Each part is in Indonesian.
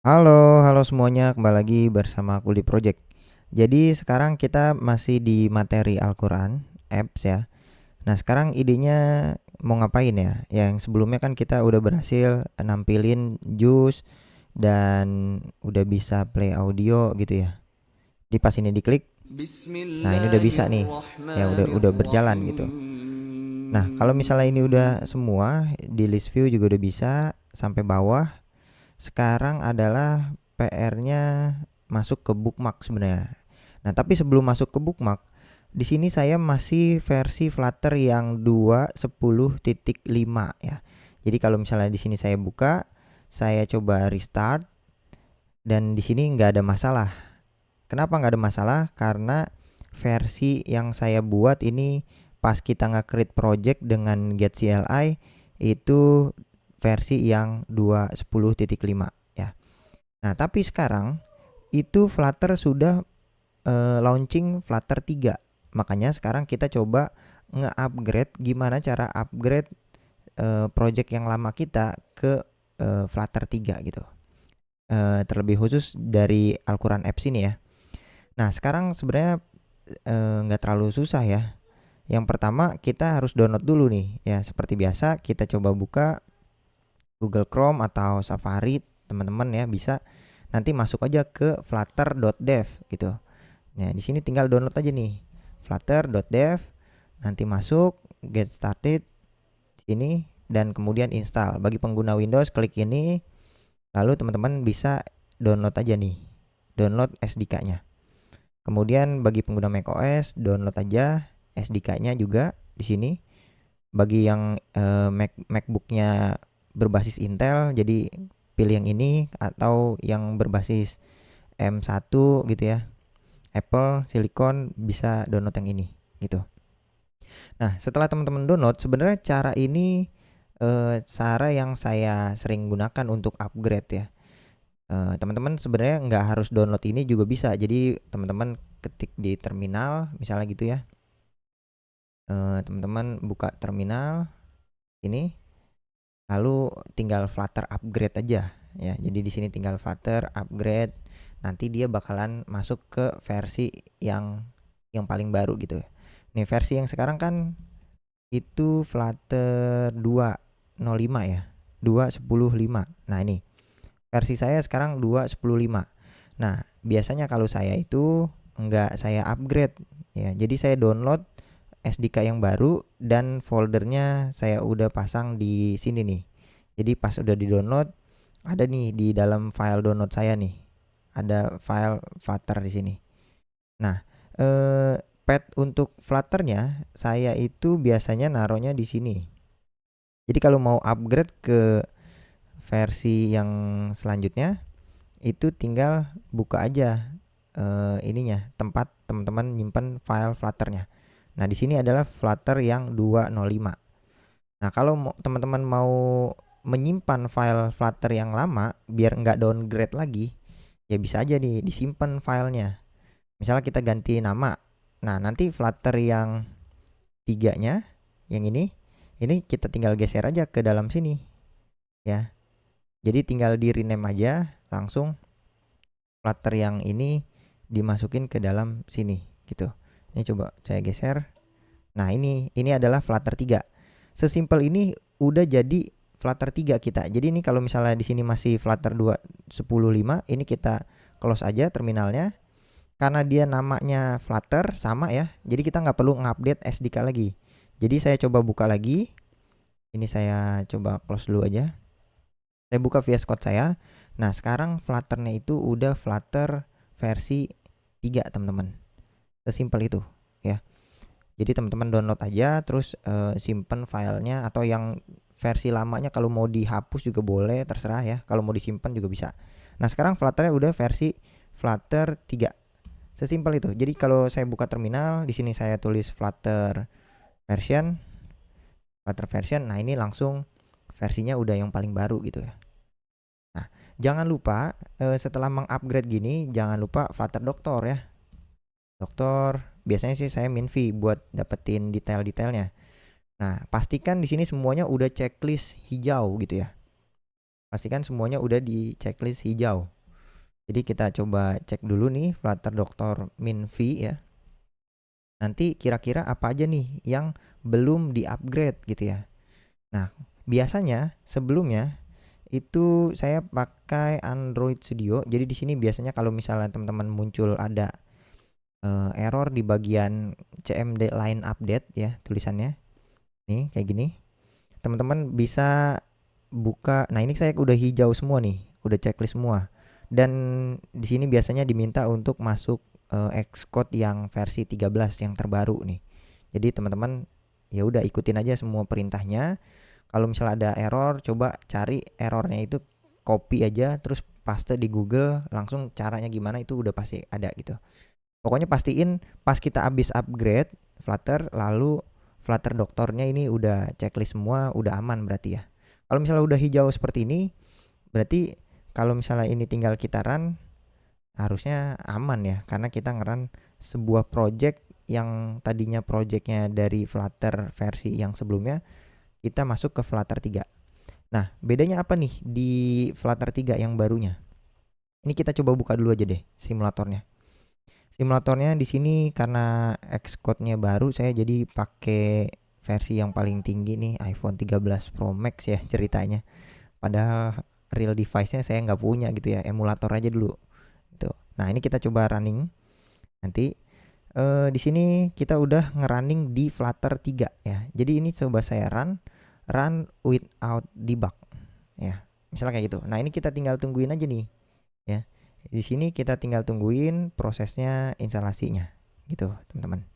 Halo semuanya, kembali lagi bersama Kuli Project. Jadi sekarang kita masih di materi Al-Quran, apps ya. Nah sekarang idenya mau ngapain ya? Yang sebelumnya kan kita udah berhasil nampilin jus dan udah bisa play audio gitu ya. Di pas ini diklik, nah ini udah bisa nih, ya udah berjalan gitu. Nah kalau misalnya ini udah semua, di list view juga udah bisa sampai bawah. Sekarang adalah PR-nya masuk ke bookmark sebenarnya. Nah, tapi sebelum masuk ke bookmark, di sini saya masih versi Flutter yang 2.10.5 ya. Jadi kalau misalnya di sini saya buka, saya coba restart dan di sini nggak ada masalah. Kenapa nggak ada masalah? Karena versi yang saya buat ini pas kita nge-create project dengan get CLI itu versi yang 2.10.5 ya. Nah, tapi sekarang itu Flutter sudah launching Flutter 3. Makanya sekarang kita coba nge-upgrade gimana cara upgrade project yang lama kita ke Flutter 3 gitu. Terlebih khusus dari Al-Quran Apps ini ya. Nah, sekarang sebenarnya nggak terlalu susah ya. Yang pertama kita harus download dulu nih ya. Seperti biasa kita coba buka Google Chrome atau Safari, teman-teman ya bisa nanti masuk aja ke flutter.dev gitu. Nah, di sini tinggal download aja nih. Flutter.dev, nanti masuk get started sini dan kemudian install. Bagi pengguna Windows klik ini, lalu teman-teman bisa download aja nih. Download SDK-nya. Kemudian bagi pengguna macOS download aja SDK-nya juga di sini. Bagi yang MacBook-nya berbasis Intel, jadi pilih yang ini atau yang berbasis M1 gitu ya. Apple Silicon bisa download yang ini gitu. Nah, setelah teman-teman download, sebenarnya cara ini cara yang saya sering gunakan untuk upgrade ya. Teman-teman sebenarnya nggak harus download ini juga bisa. Jadi teman-teman ketik di terminal misalnya gitu ya. Teman-teman buka terminal ini, lalu tinggal Flutter upgrade aja ya. Jadi di sini tinggal Flutter upgrade. Nanti dia bakalan masuk ke versi yang paling baru gitu ya. Nih versi yang sekarang kan itu Flutter 2.05 ya. 2.10.5. Nah, ini versi saya sekarang 2.10.5. Nah, biasanya kalau saya itu enggak saya upgrade ya. Jadi saya download SDK yang baru dan foldernya saya udah pasang di sini nih. Jadi pas udah di-download ada nih di dalam file download saya nih. Ada file Flutter di sini. Nah, path untuk Flutternya saya itu biasanya naruhnya di sini. Jadi kalau mau upgrade ke versi yang selanjutnya itu tinggal buka aja ininya tempat teman-teman nyimpan file Flutternya. Nah, di sini adalah Flutter yang 2.05. Nah, kalau teman-teman mau menyimpan file Flutter yang lama biar nggak downgrade lagi, ya bisa aja nih disimpan filenya. Misalnya kita ganti nama. Nah, nanti Flutter yang tiganya, yang ini kita tinggal geser aja ke dalam sini ya. Jadi tinggal di rename aja langsung Flutter yang ini dimasukin ke dalam sini gitu. Ini coba saya geser. Nah, ini adalah Flutter 3. Sesimpel ini udah jadi Flutter 3 kita. Jadi ini kalau misalnya di sini masih Flutter 2.10.5, ini kita close aja terminalnya. Karena dia namanya Flutter sama ya. Jadi kita nggak perlu ngupdate SDK lagi. Jadi saya coba buka lagi. Ini saya coba close dulu aja. Saya buka VS Code saya. Nah, sekarang Flutter-nya itu udah Flutter versi 3, teman-teman. Sesimpel itu ya. Jadi teman-teman download aja terus simpen filenya, atau yang versi lamanya kalau mau dihapus juga boleh, terserah ya. Kalau mau disimpan juga bisa. Nah, sekarang Flutter-nya udah versi Flutter 3. Sesimpel itu. Jadi kalau saya buka terminal, di sini saya tulis Flutter version. Nah, ini langsung versinya udah yang paling baru gitu ya. Nah, jangan lupa setelah mengupgrade gini, jangan lupa Flutter Doctor ya. Doktor, biasanya sih saya min fee buat dapetin detail-detailnya. Nah, pastikan di sini semuanya udah checklist hijau gitu ya. pastikan semuanya udah di checklist hijau. Jadi kita coba cek dulu nih Flutter Doctor Min V ya. Nanti kira-kira apa aja nih yang belum di-upgrade gitu ya. Nah, biasanya sebelumnya itu saya pakai Android Studio. Jadi di sini biasanya kalau misalnya teman-teman muncul ada error di bagian CMD line update ya tulisannya. Nih kayak gini. Teman-teman bisa buka. Nah, ini saya udah hijau semua nih, udah checklist semua. Dan di sini biasanya diminta untuk masuk Xcode yang versi 13 yang terbaru nih. Jadi teman-teman ya udah ikutin aja semua perintahnya. Kalau misalnya ada error, coba cari errornya itu, copy aja terus paste di Google, langsung caranya gimana itu udah pasti ada gitu. Pokoknya pastiin pas kita habis upgrade Flutter, lalu Flutter doktornya ini udah checklist semua, udah aman berarti ya. Kalau misalnya udah hijau seperti ini, berarti kalau misalnya ini tinggal kita run, harusnya aman ya, karena kita nge-run sebuah project yang tadinya projectnya dari Flutter versi yang sebelumnya, kita masuk ke Flutter 3. Nah, bedanya apa nih di Flutter 3 yang barunya? Ini kita coba buka dulu aja deh simulatornya. Simulatornya di sini karena Xcode-nya baru, saya jadi pakai versi yang paling tinggi nih, iPhone 13 Pro Max ya ceritanya. Padahal real device-nya saya nggak punya gitu ya, emulator aja dulu. Gitu. Nah, ini kita coba running. Nanti di sini kita udah ngerunning di Flutter 3 ya. Jadi ini coba saya run without debug ya. Misalnya kayak gitu. Nah, ini kita tinggal tungguin aja nih ya. Di sini kita tinggal tungguin prosesnya instalasinya gitu, teman-teman.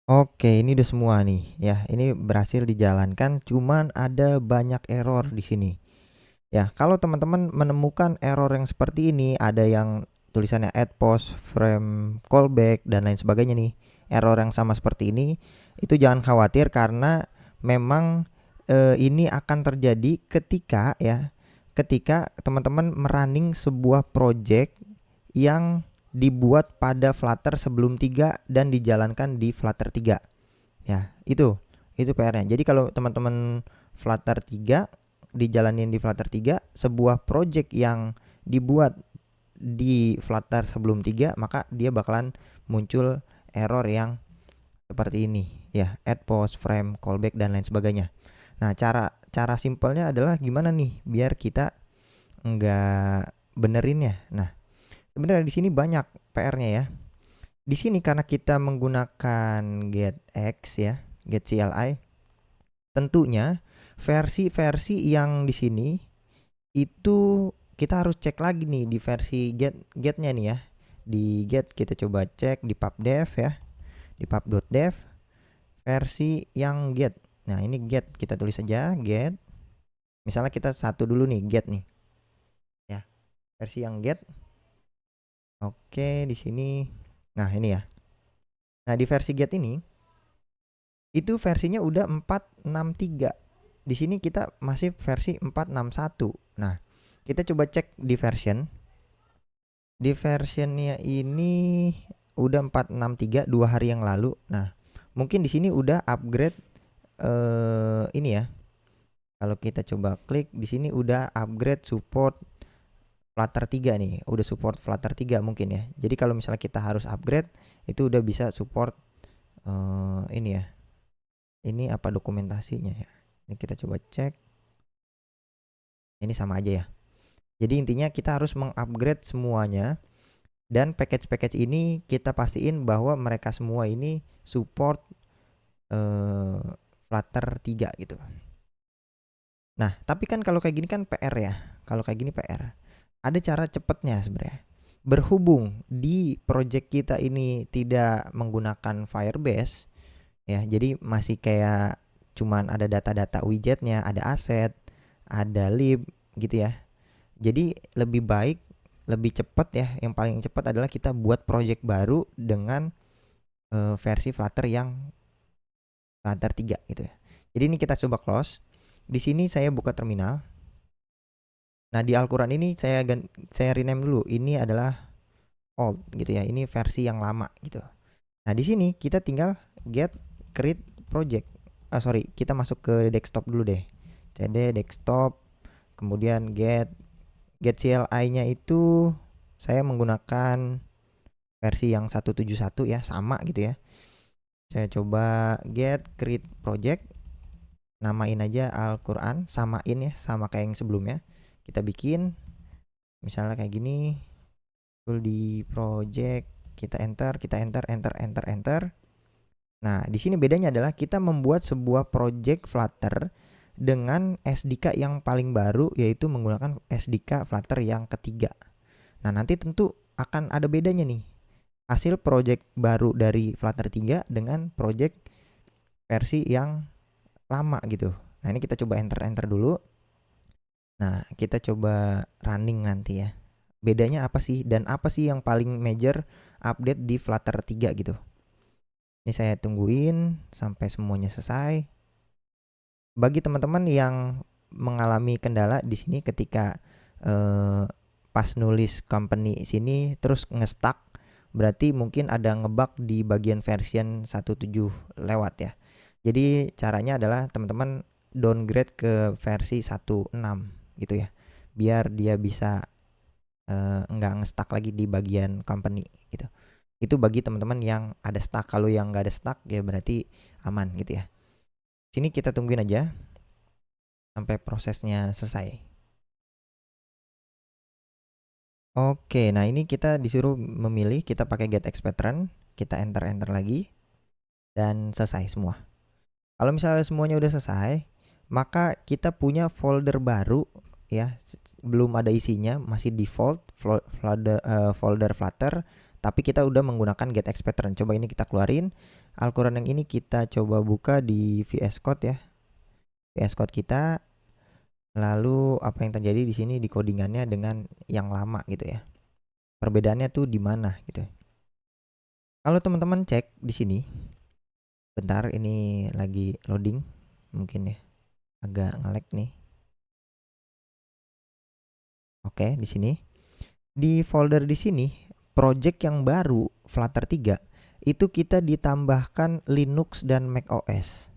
Oke, ini udah semua nih ya. Ini berhasil dijalankan, cuman ada banyak error di sini. Ya, kalau teman-teman menemukan error yang seperti ini, ada yang tulisannya add post, frame callback dan lain sebagainya nih. Error yang sama seperti ini, itu jangan khawatir karena memang ini akan terjadi ketika teman-teman merunning sebuah project yang dibuat pada Flutter sebelum 3 dan dijalankan di Flutter 3. Ya, itu PR-nya. Jadi kalau teman-teman Flutter 3 dijalanin di Flutter 3, sebuah project yang dibuat di Flutter sebelum 3, maka dia bakalan muncul error yang seperti ini ya, add post, frame, callback dan lain sebagainya. Nah, cara simpelnya adalah gimana nih biar kita nggak benerin ya. Nah, sebenarnya di sini banyak PR-nya ya. Di sini karena kita menggunakan getX ya, get CLI, tentunya versi-versi yang di sini itu kita harus cek lagi nih di versi getnya nih ya. Di get kita coba cek di pubdev ya, di pub.dev versi yang get. Nah, ini get kita tulis aja get. Misalnya kita satu dulu nih get nih. Ya, versi yang get. Oke, di sini. Nah, ini ya. Nah, di versi get ini itu versinya udah 463. Di sini kita masih versi 461. Nah, kita coba cek di version. Di versionnya ini udah 463 2 hari yang lalu. Nah, mungkin di sini udah upgrade ini ya. Kalau kita coba klik di sini udah upgrade support Flutter 3 nih. Udah support Flutter 3 mungkin ya. Jadi kalau misalnya kita harus upgrade itu udah bisa support ini ya. Ini apa dokumentasinya ya? Ini kita coba cek. Ini sama aja ya. Jadi intinya kita harus mengupgrade semuanya. Dan package-package ini kita pastiin bahwa mereka semua ini support Flutter 3 gitu. Nah, tapi kan kalau kayak gini kan PR ya. Kalau kayak gini PR. Ada cara cepetnya sebenarnya. Berhubung di project kita ini tidak menggunakan Firebase ya, jadi masih kayak cuman ada data-data widgetnya, ada aset, ada lib gitu ya. Jadi lebih baik, lebih cepat ya. Yang paling cepat adalah kita buat project baru dengan versi Flutter yang Flutter 3 gitu ya. Jadi ini kita coba close. Di sini saya buka terminal. Nah, di Al-Quran ini saya rename dulu. Ini adalah old gitu ya. Ini versi yang lama gitu. Nah, di sini kita tinggal get create project. Kita masuk ke desktop dulu deh. cd desktop, kemudian get CLI-nya itu saya menggunakan versi yang 171 ya, sama gitu ya. Saya coba get create project, namain aja Al-Quran, samain ya, sama kayak yang sebelumnya. Kita bikin misalnya kayak gini, full di project, kita enter, enter. Nah, di sini bedanya adalah kita membuat sebuah project Flutter dengan SDK yang paling baru, yaitu menggunakan SDK Flutter yang ketiga. Nah, nanti tentu akan ada bedanya nih, hasil project baru dari Flutter 3 dengan project versi yang lama gitu. Nah, ini kita coba enter dulu. Nah, kita coba running nanti ya. Bedanya apa sih, dan apa sih yang paling major update di Flutter 3 gitu. Ini saya tungguin sampai semuanya selesai. Bagi teman-teman yang mengalami kendala di sini ketika pas nulis company sini terus nge-stuck, berarti mungkin ada ngebug di bagian version 17 lewat ya. Jadi caranya adalah teman-teman downgrade ke versi 16 gitu ya. Biar dia bisa nggak nge-stuck lagi di bagian company gitu. Itu bagi teman-teman yang ada stuck. Kalau yang nggak ada stuck ya berarti aman gitu ya. Sini kita tungguin aja sampai prosesnya selesai. Oke, nah ini kita disuruh memilih, kita pakai get pattern, kita enter lagi, dan selesai semua. Kalau misalnya semuanya udah selesai, maka kita punya folder baru ya, belum ada isinya, masih default folder Flutter, tapi kita udah menggunakan get pattern. Coba ini kita keluarin, Al-Quran yang ini kita coba buka di VS Code ya, VS Code kita. Lalu apa yang terjadi di sini di codingannya dengan yang lama gitu ya. Perbedaannya tuh di mana gitu. Kalau teman-teman cek di sini, bentar ini lagi loading, mungkin ya agak nge-lag nih. Oke, di sini. Di folder di sini, project yang baru Flutter 3 itu kita ditambahkan Linux dan macOS.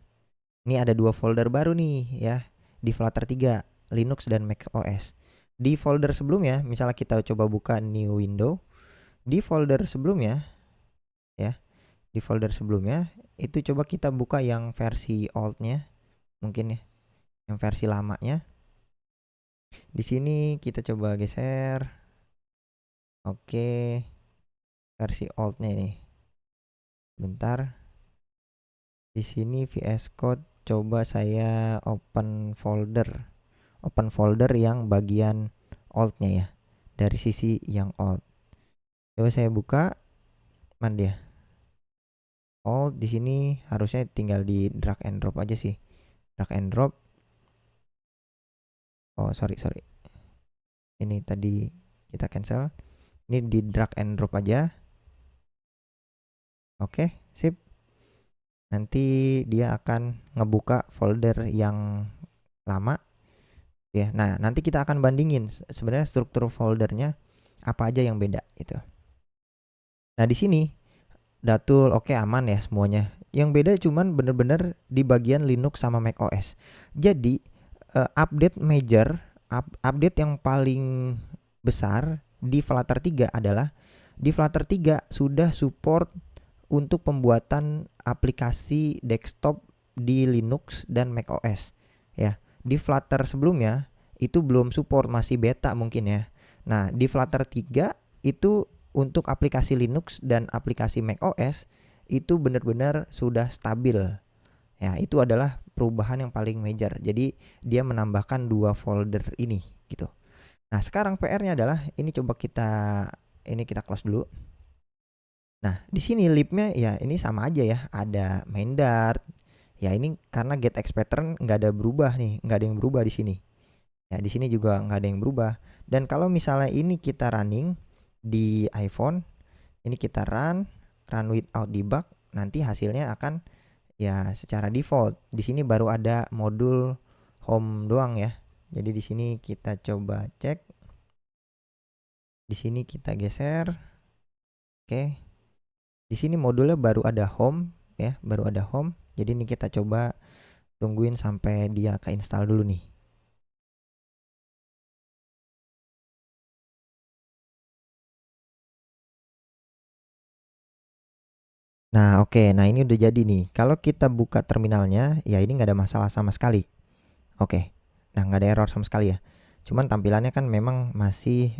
Ini ada 2 folder baru nih ya di Flutter 3, Linux dan macOS. Di folder sebelumnya, misalnya kita coba buka new window, di folder sebelumnya ya, di folder sebelumnya itu coba kita buka yang versi old-nya, mungkin ya, yang versi lamanya. Di sini kita coba geser. Oke, versi old-nya ini. Bentar. Di sini VS Code coba saya open folder yang bagian old-nya ya, dari sisi yang old. Coba saya buka, mana dia? Old di sini harusnya tinggal di drag and drop aja sih. Drag and drop. Oh, sorry. Ini tadi kita cancel. Ini di drag and drop aja. Oke, sip. Nanti dia akan ngebuka folder yang lama ya. Nah, nanti kita akan bandingin sebenarnya struktur foldernya apa aja yang beda gitu. Nah, di sini Datul oke, aman ya semuanya. Yang beda cuman bener-bener di bagian Linux sama macOS. Jadi update major, update yang paling besar di Flutter 3 adalah di Flutter 3 sudah support untuk pembuatan aplikasi desktop di Linux dan macOS ya. Di Flutter sebelumnya itu belum support, masih beta mungkin ya. Nah, di Flutter 3 itu untuk aplikasi Linux dan aplikasi macOS itu benar-benar sudah stabil. Ya, itu adalah perubahan yang paling major. Jadi dia menambahkan 2 folder ini gitu. Nah, sekarang PR-nya adalah ini coba kita close dulu. Nah, di sini libnya ya ini sama aja ya, ada main Dart. Ya ini karena get pattern nggak ada berubah nih, nggak ada yang berubah di sini. Ya di sini juga nggak ada yang berubah. Dan kalau misalnya ini kita running di iPhone, ini kita run without debug, nanti hasilnya akan ya secara default. Di sini baru ada modul home doang ya. Jadi di sini kita coba cek. Di sini kita geser. Oke. Di sini modulnya baru ada home ya, baru ada home. Jadi ini kita coba tungguin sampai dia keinstall dulu nih. Nah, oke. Nah, ini udah jadi nih. Kalau kita buka terminalnya, ya ini nggak ada masalah sama sekali. Oke. Nah, nggak ada error sama sekali ya. Cuman tampilannya kan memang masih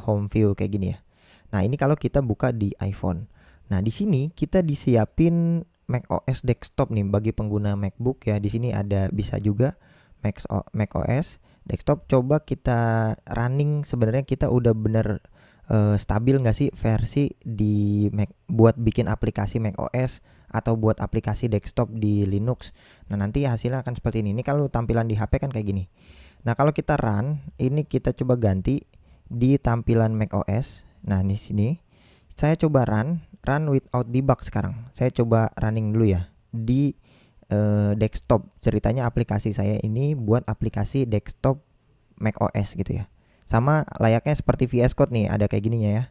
home view kayak gini ya. Nah, ini kalau kita buka di iPhone. Nah, di sini kita disiapin macOS desktop nih bagi pengguna MacBook ya. Di sini ada bisa juga macOS desktop. Coba kita running, sebenarnya kita udah bener stabil nggak sih versi di Mac buat bikin aplikasi macOS atau buat aplikasi desktop di Linux. Nah, nanti hasilnya akan seperti ini. Ini kalau tampilan di HP kan kayak gini. Nah, kalau kita run, ini kita coba ganti di tampilan macOS. Nah, di sini saya coba run without debug sekarang. Saya coba running dulu ya di desktop. Ceritanya aplikasi saya ini buat aplikasi desktop macOS gitu ya. Sama layaknya seperti VS Code nih, ada kayak gininya ya.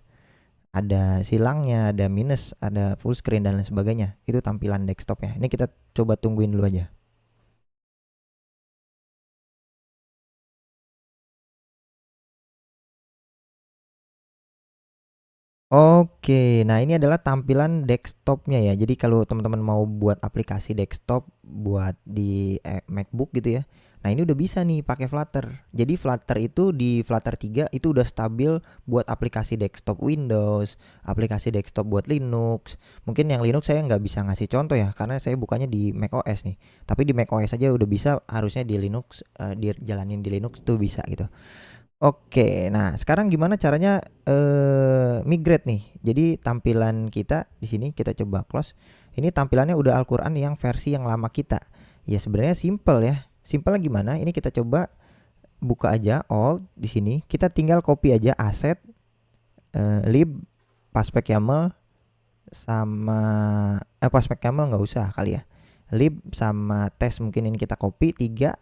Ada silangnya, ada minus, ada full screen dan lain sebagainya. Itu tampilan desktopnya. Ini kita coba tungguin dulu aja. Oke, nah ini adalah tampilan desktopnya ya. Jadi kalau teman-teman mau buat aplikasi desktop buat di MacBook gitu ya. Nah, ini udah bisa nih pakai Flutter. Jadi Flutter itu di Flutter 3 itu udah stabil buat aplikasi desktop Windows, aplikasi desktop buat Linux. Mungkin yang Linux saya nggak bisa ngasih contoh ya, karena saya bukannya di macOS nih. Tapi di macOS aja udah bisa, harusnya di Linux dijalanin di Linux tuh bisa gitu. Oke, nah sekarang gimana caranya migrate nih? Jadi tampilan kita di sini kita coba close. Ini tampilannya udah Al-Qur'an yang versi yang lama kita. Ya sebenarnya simple ya. Simpelnya gimana? Ini kita coba buka aja Alt di sini. Kita tinggal copy aja aset lib paspec YAML sama paspec YAML nggak usah kali ya. Lib sama test mungkin ini kita copy 3.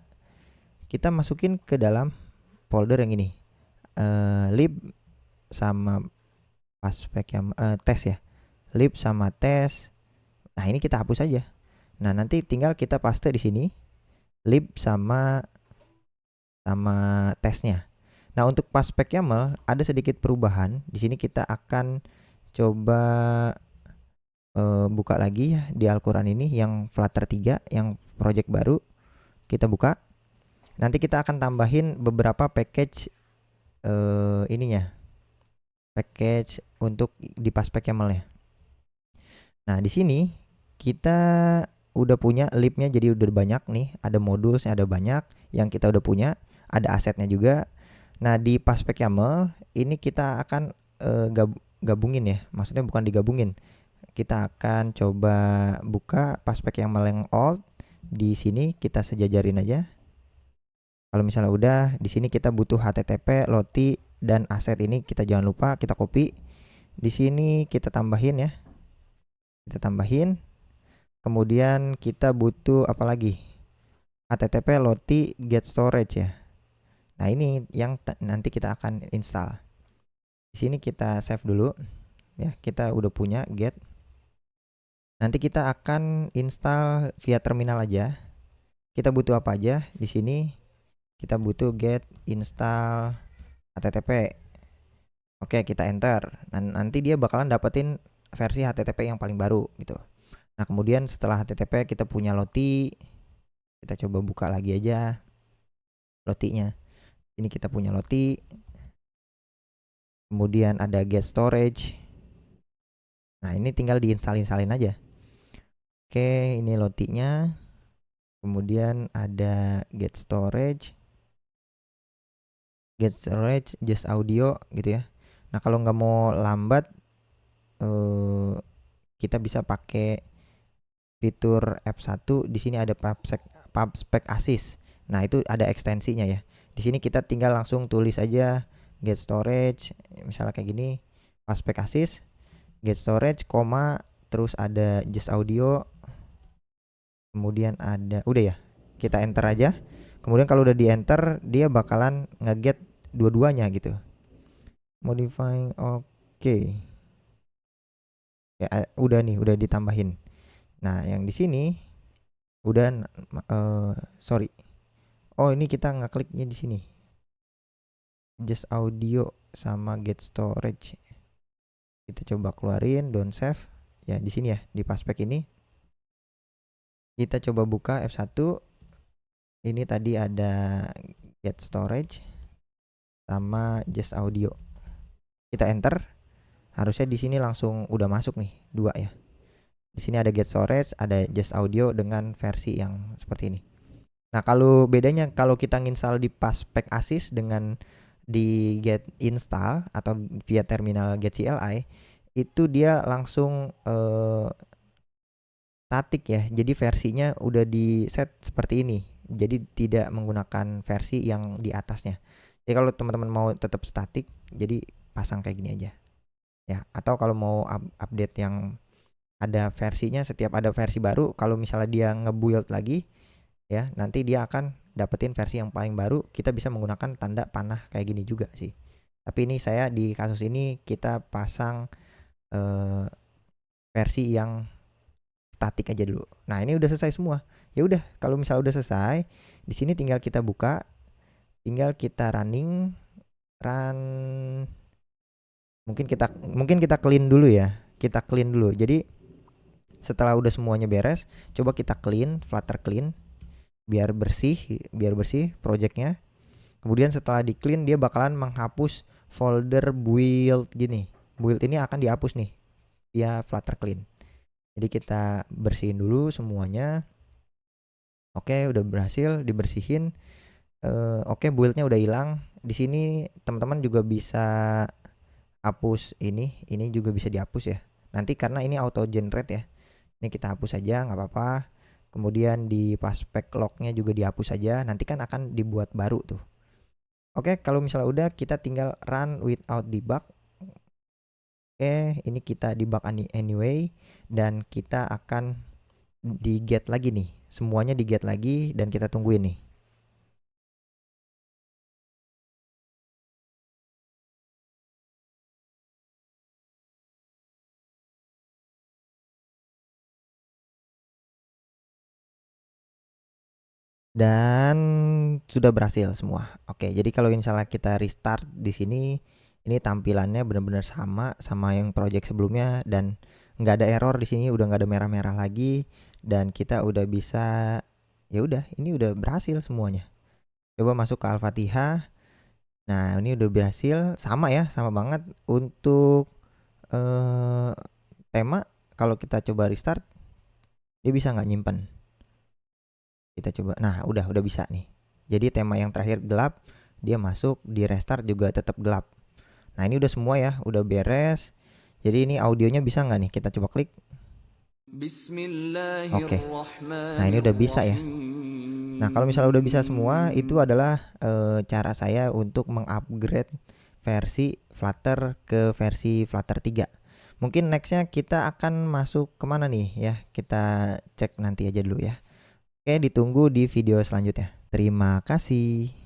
Kita masukin ke dalam folder yang ini. Lib sama paspec yang tes ya, lib sama tes. Nah, ini kita hapus aja. Nah, nanti tinggal kita paste di sini lib sama tesnya. Nah, untuk paspec YAML ada sedikit perubahan. Di sini kita akan coba buka lagi ya di Al-Qur'an ini yang Flutter 3 yang project baru. Kita buka. Nanti kita akan tambahin beberapa package ininya. Package untuk di paspec YAML-nya. Nah, di sini kita udah punya libnya, jadi udah banyak nih, ada modulnya, ada banyak yang kita udah punya, ada asetnya juga. Nah, di paspec YAML ini kita akan gabungin ya, maksudnya bukan digabungin. Kita akan coba buka paspec YAML yang old. Di sini kita sejajarin aja. Kalau misalnya udah, di sini kita butuh HTTP, LOTI, dan aset ini kita jangan lupa kita copy. Di sini kita tambahin ya. Kita tambahin. Kemudian kita butuh apa lagi? HTTP LOTI get storage ya. Nah, ini yang nanti kita akan install. Di sini kita save dulu. Ya, kita udah punya get. Nanti kita akan install via terminal aja. Kita butuh apa aja? Di sini kita butuh get install HTTP. Oke, kita enter. Nanti dia bakalan dapetin versi HTTP yang paling baru gitu. Nah, kemudian setelah HTTP kita punya LOTI. Kita coba buka lagi aja LOTI-nya. Ini kita punya LOTI. Kemudian ada get storage. Nah, ini tinggal diinstal-instalin aja. Oke, ini LOTI-nya. Kemudian ada get storage. Get storage just audio gitu ya. Nah, kalau nggak mau lambat kita bisa pakai fitur F1. Di sini ada PubSpec Assist. Nah, itu ada ekstensinya ya. Di sini kita tinggal langsung tulis aja get storage, misalnya kayak gini, PubSpec Assist, get storage, koma, terus ada just audio, kemudian ada, udah ya, kita enter aja. Kemudian kalau udah di enter, dia bakalan nge-get dua-duanya gitu. Modifying, oke. Ya, udah nih, udah ditambahin. Nah, yang di sini udah sorry. Oh, ini kita ngekliknya di sini. Just audio sama get storage. Kita coba keluarin, don't save. Ya, di sini ya, di Paspec ini. Kita coba buka F1. Ini tadi ada get storage sama just audio. Kita enter. Harusnya di sini langsung udah masuk nih, 2 ya. Di sini ada get storage, ada just audio dengan versi yang seperti ini. Nah, kalau bedanya kalau kita nginstal di Paspec Assist dengan di get install atau via terminal get CLI, itu dia langsung statik ya. Jadi versinya udah di set seperti ini. Jadi tidak menggunakan versi yang di atasnya. Jadi kalau teman-teman mau tetap statik, jadi pasang kayak gini aja. Ya, atau kalau mau update yang ada versinya, setiap ada versi baru, kalau misalnya dia nge-build lagi, ya nanti dia akan dapetin versi yang paling baru. Kita bisa menggunakan tanda panah kayak gini juga sih. Tapi ini saya di kasus ini kita pasang versi yang statik aja dulu. Nah, ini udah selesai semua. Ya udah, kalau misalnya udah selesai, di sini tinggal kita buka, tinggal kita run. Mungkin kita clean dulu ya. Kita clean dulu. Jadi setelah udah semuanya beres, coba kita clean, Flutter clean biar bersih projectnya. Kemudian setelah di clean dia bakalan menghapus folder build gini. Build ini akan dihapus nih via Flutter clean. Jadi kita bersihin dulu semuanya. Oke, udah berhasil dibersihin. Oke, buildnya udah hilang. Di sini teman-teman juga bisa hapus ini juga bisa dihapus ya. Nanti karena ini auto generate ya. Ini kita hapus aja, nggak apa-apa. Kemudian di Paspec lognya juga dihapus aja. Nanti kan akan dibuat baru tuh. Oke, kalau misalnya udah, kita tinggal run without debug. Oke, ini kita debug anyway, dan kita akan di get lagi nih. Semuanya di get lagi dan kita tungguin nih. Dan sudah berhasil semua. Oke, jadi kalau misalnya kita restart di sini, ini tampilannya benar-benar sama yang project sebelumnya dan nggak ada error di sini, udah nggak ada merah-merah lagi dan kita udah bisa, ya udah, ini udah berhasil semuanya. Coba masuk ke Al-Fatihah. Nah, ini udah berhasil, sama ya, sama banget. Untuk tema, kalau kita coba restart, dia bisa nggak nyimpen? Kita coba. Nah, udah bisa nih. Jadi tema yang terakhir gelap, dia masuk, di restart juga tetap gelap. Nah, ini udah semua ya, udah beres. Jadi ini audionya bisa nggak nih? Kita coba klik. Oke. Nah, ini udah bisa ya. Nah, kalau misalnya udah bisa semua, itu adalah cara saya untuk mengupgrade versi Flutter ke versi Flutter 3. Mungkin nextnya kita akan masuk kemana nih ya? Kita cek nanti aja dulu ya. Oke, ditunggu di video selanjutnya. Terima kasih.